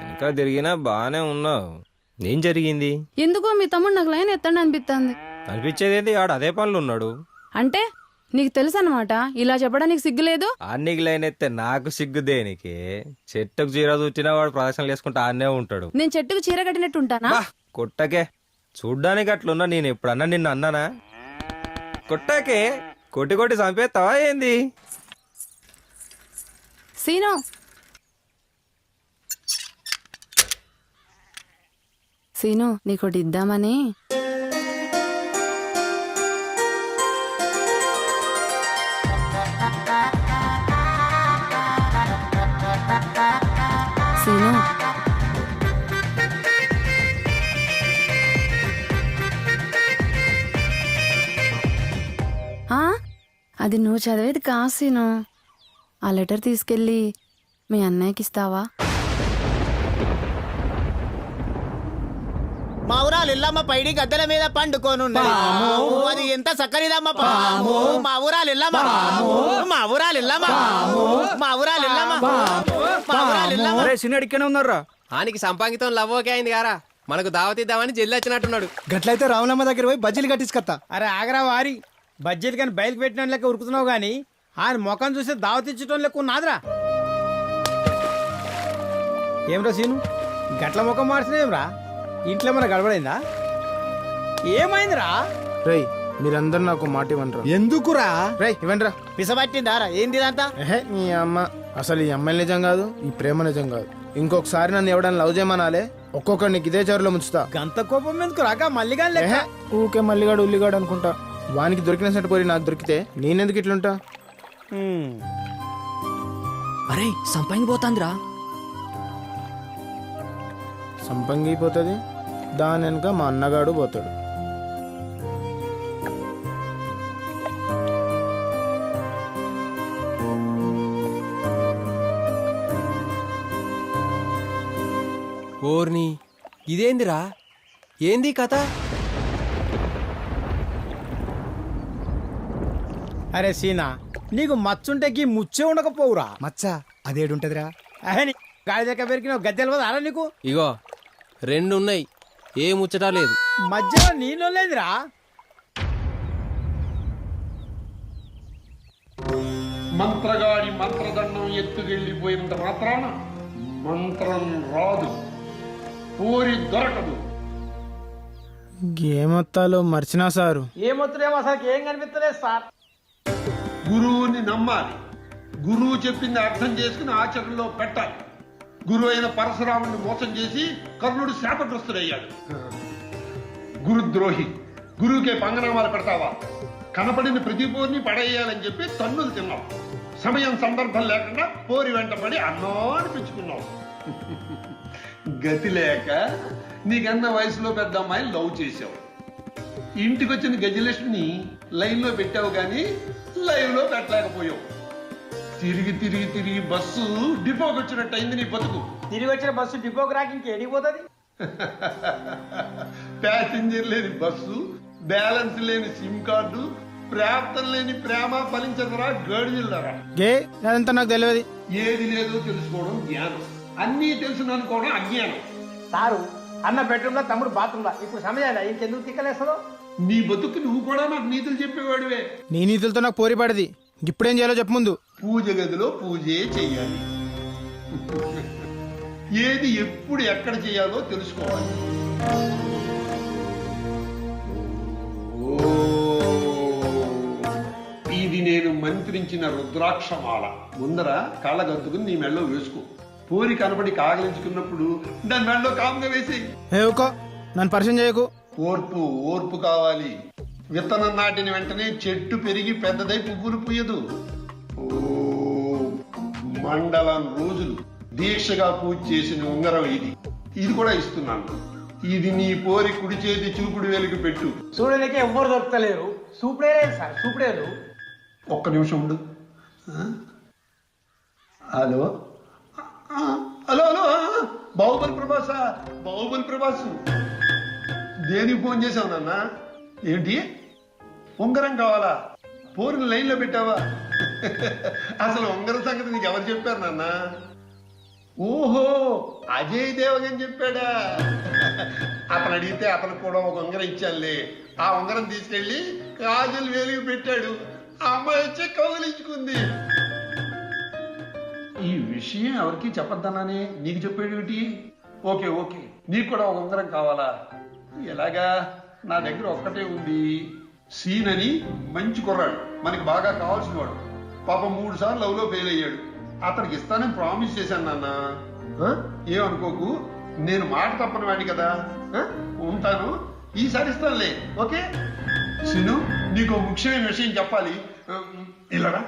ఇంకా తిరిగినా బానే ఉన్నావు. ఏం జరిగింది? ఎందుకో మీ తమ్ముడు నాకు లైన్ ఎత్తండి అనిపిస్తుంది. అనిపించేది ఆడు అదే పనులు ఉన్నాడు. అంటే నీకు తెలుసు అనమాట. ఇలా చెప్పడానికి సిగ్గులేదు. ఆడికి లైన్ ఎత్తే నాకు సిగ్గు దేనికి? చెట్టుకు చీర చూచినా వాడు ప్రదర్శనలు వేసుకుంటా ఆడనే ఉంటాడు. నేను చెట్టుకు చీర కట్టినట్టు ఉంటానా? కొట్టకే, చూడ్డానికి అట్లున్నా. నేను ఎప్పుడన్నా నిన్ను అన్నానా? కొట్టాకే కొట్టి కొట్టి చంపేస్తావా ఏంది? సీను, సీను నీకోటి ఇద్దామని. సీను, అది నువ్వు చదివేది కాదు సీను. ఆ లెటర్ తీసుకెళ్ళి మీ అన్నయ్యకి ఇస్తావా? మా ఊరాలు ఇల్లమ్మ పైడి గద్దెల మీద పండుకోనున్నది. అది ఎంత చక్కనిదమ్మ పాము. మా ఊరాలు ఇల్లమ్మ, మా ఊరాలు ఇల్లమ్మ, మా ఊరాలు ఇల్లమ్మ, మా ఊరాలు ఇల్లమ్మ. సిన్నడిక్కనే ఉన్నారా? ఆనికి సంపాంగితం లవ్వోకే అయింది గారా. మనకు దావతిద్దామని జల్లి వచ్చినట్టున్నాడు. గట్లయితే రావులమ్మ దగ్గర పోయి బజ్జీలు కట్టించుకత్తా. అరే ఆగరా వారి బడ్జెట్ కానీ బయలుకి పెట్టిన లెక్క ఉరుకుతున్నావు గాని ఆయన ముఖం చూసి దావతిచ్చటం లెక్క ఉన్నాదిరా. ఏమ్రా సీను, గట్ల ముఖం మార్చినేమ్రా? ఇంట్లో మన గడబడైందా? ఏమైందిరా? రేయ్ మీరందరూ నాకు మాట ఇవ్వండిరా. ఎందుకురా? రేయ్ ఇవ్వండిరా. పిసబట్టిందారా ఏంది ఇదంతా? నీ అమ్మ అసలు ఈ అమ్మాయి నిజం కాదు, ఈ ప్రేమ నిజం కాదు. ఇంకొకసారి నన్ను ఎవడన్నా లవ్ చేయమనాలే, ఒక్కొక్కడు నీకు ఇదే చోరులో ముంచుతా. గంత కోపం ఎందుకు రాక మల్లిగా లెక్క? ఊకే మల్లిగాడు ఉల్లిగాడు అనుకుంటా. వానికి దొరికిన సెట్ పోయి నాకు దొరికితే నేనెందుకు ఇట్లుంటా? అరే సంపంగి పోతాందిరా. సంపంగి పోతుంది, దాని వెనుక మా అన్నగాడు పోతాడు. ఓర్ని ఇదేందిరా? ఏంది కథ? అరే సీనా, నీకు మచ్చుంటే గీ ముచ్చే ఉండకపోవురా? మచ్చ అదేడుంటదిరా? గాడి దగ్గర పెరిగిన గద్దెలు పోదా అరా నీకు? ఇగో రెండున్నాయి, ఏ ముచ్చటా లేదు. మధ్యలో నీళ్ళు లేదురా. మంత్రగాడి మంత్రదండం ఎత్తుకెళ్ళిపోయినంత మాత్రాన మంత్రం రాదు, పూరి దొరకదు. ఏమొత్తాలో మర్చినా సారు. ఏమొత్తులేమో అసలు ఏం కనిపిస్తలేదు సార్. గురువుని నమ్మాలి, గురువు చెప్పింది అర్థం చేసుకుని ఆచరణలో పెట్టాలి. గురువు అయిన పరశురాముని మోసం చేసి కర్ణుడు శాపగ్రస్తుడయ్యాడు. గురుద్రోహి, గురువుకే పంగనామాలు పెడతావా? కనపడిన ప్రతి పోరిని పడేయాలని చెప్పి తన్నులు తిన్నావు. సమయం సందర్భం లేకుండా పోరి వెంటబడి అన్నో అనిపించుకున్నావు. గతి లేక నీకన్నా వయసులో పెద్ద అమ్మాయిని లవ్ చేశావు. ఇంటికి వచ్చిన గజలక్ష్మిని లైన్ లో పెట్టావు కానీ లైవ్ లో పెట్టలేకపోయావు. తిరిగి తిరిగి తిరిగి బస్సు డిపోకి వచ్చినట్టు అయింది నీ బతుకు. తిరిగి వచ్చిన బస్సు డిపోకి రాకి ఇంకేడిపోతుంది? ప్యాసింజర్ లేని బస్సు, బ్యాలెన్స్ లేని సిమ్ కార్డు, ప్రాప్తం లేని ప్రేమ ఫలించదరా గడిజిల్లరా. అదంతా నాకు తెలియదు. ఏది లేదో తెలుసుకోవడం జ్ఞానం, అన్నీ తెలుసు అనుకోవడం అజ్ఞానం. సారు అన్న బెడ్రూమ్ లో, తమ్ముడు బాత్రూమ్ లో. ఇప్పుడు సమయాలు ఇంకెందుకు తిక్కలేస్తుందో? నీ బతుకు నువ్వు కూడా నాకు నీతులు చెప్పేవాడివే. నీ నీతులతో నాకు పోరి పడది. ఇప్పుడేం చేయాలో చెప్పు ముందు. పూజ గదిలో పూజే చెయ్యాలి. ఏది ఎప్పుడు ఎక్కడ చేయాలో తెలుసుకోవాలి. ఇది నేను మంత్రించిన రుద్రాక్షమాల. ముందర కాళ్ళగద్దుకుని నీ మెళ్ళో వేసుకో. పూరి కనబడి కాగలించుకున్నప్పుడు దాని మెళ్ళో కాముగా వేసి. నన్ను పరిచయం చేయకు. ఓర్పు ఓర్పు కావాలి. విత్తనం నాటిన వెంటనే చెట్టు పెరిగి పెద్దదై పువ్వులు పూయదు. మండలం రోజులు దీక్షగా పూజ చేసిన ఉంగరం ఇది. ఇది కూడా ఇస్తున్నాను. ఇది నీ పోరి కుడి చేతి చూపుడు వెలుగు పెట్టు. చూడడానికి ఎవ్వరు దొరకలేరు. చూపుడే సార్, చూపుడేరు. ఒక్క నిమిషం ఉండు. Hello hello hello, Baahubali Prabhasa, Baahubali Prabhas. దేనికి ఫోన్ చేసావు నాన్న? ఏంటి ఉంగరం కావాలా? పోరుని లైన్లో పెట్టావా? అసలు ఉంగరం సంగతి నీకు ఎవరు చెప్పారు నాన్న? ఓహో అజయ్ దేవగన్ చెప్పాడా? అతను అడిగితే అతనికి కూడా ఒక ఉంగరం ఇచ్చానులే. ఆ ఉంగరం తీసుకెళ్లి కాజల్ వేలికి పెట్టాడు. ఆ అమ్మాయి వచ్చి కౌగిలించుకుంది. ఈ విషయం ఎవరికి చెప్పొద్దన్నానే నీకు చెప్పేటి? ఓకే ఓకే, నీకు కూడా ఒక ఉంగరం కావాలా? ఎలాగా? నా దగ్గర ఒక్కటే ఉంది. సీన్ అని మంచి కుర్రాడు, మనకి బాగా కావాల్సిన వాడు. పాపం 3 సార్లు లవ్ లో ఫెయిల్ అయ్యాడు. అతనికి ఇస్తానని ప్రామిస్ చేశాను నాన్న. ఏమనుకోకు, నేను మాట తప్పని వాడిని కదా. ఉంటాను, ఈసారి ఇస్తానులే. ఓకే సీను, నీకు ముఖ్యమైన విషయం చెప్పాలి. ఇలారా